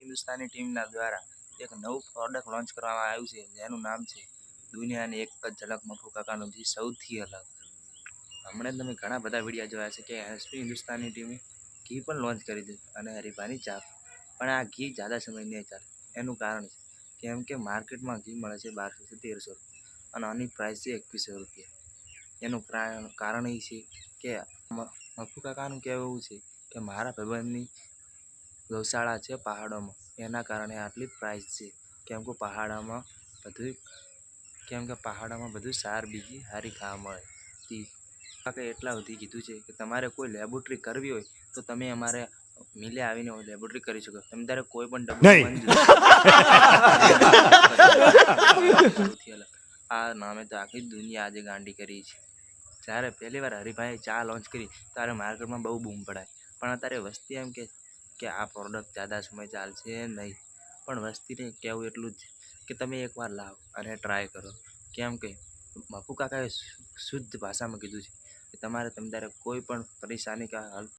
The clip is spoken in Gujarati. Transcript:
હિન્દુસ્તાની ટીમના દ્વારા એક નવું પ્રોડક્ટ લોન્ચ કરવામાં આવ્યું છે, જેનું નામ છે દુનિયાની એક જ ઝલક મફુ કાકાનું, જે સૌથી અલગ. હમણાં તમે ઘણા બધા વિડીયો જોયા છે કે એસપી હિન્દુસ્તાની ટીમે ઘી પણ લોન્ચ કરી દીધું અને હરીફાની ચાપ, પણ આ ઘી જ્યાદા સમય નહીં ચાલે. એનું કારણ છે કેમ કે માર્કેટમાં ઘી મળે છે 1200 થી 1300 અને આની પ્રાઇસ છે 2100 રૂપિયા. એનું કારણ એ છે કે મફુ કાકાનું કહેવું છે કે મારા ભાઈબંધની ગૌશાળા છે પહાડોમાં, એના કારણે આટલી પ્રાઇસ છે. કેમ કે પહાડોમાં બધું સાર બીજી સારી ખાવા મળે. કાકાએ એટલા સુધી કીધું છે કે તમારે કોઈ લેબોરેટરી કરવી હોય તો તમે અમારે મિલે આવીને લેબોરેટરી કરી શકો. તમે તારે કોઈ પણ આ નામે તો આખી દુનિયા આજે ગાંડી કરી છે. જ્યારે પહેલી વાર હરીભાઈએ ચા લોન્ચ કરી ત્યારે માર્કેટમાં બહુ બૂમ પડાય, પણ અત્યારે વસ્તી એમ કે આ પ્રોડક્ટ જ્યાદા સમય ચાલશે નહીં. પણ વસ્તીને કહેવું એટલું જ કે તમે એકવાર લાવો અને ટ્રાય કરો. કેમ કે મફુ કાકાએ શુદ્ધ ભાષામાં કીધું છે કે તમે તારે કોઈ પણ પરેશાની કા હલ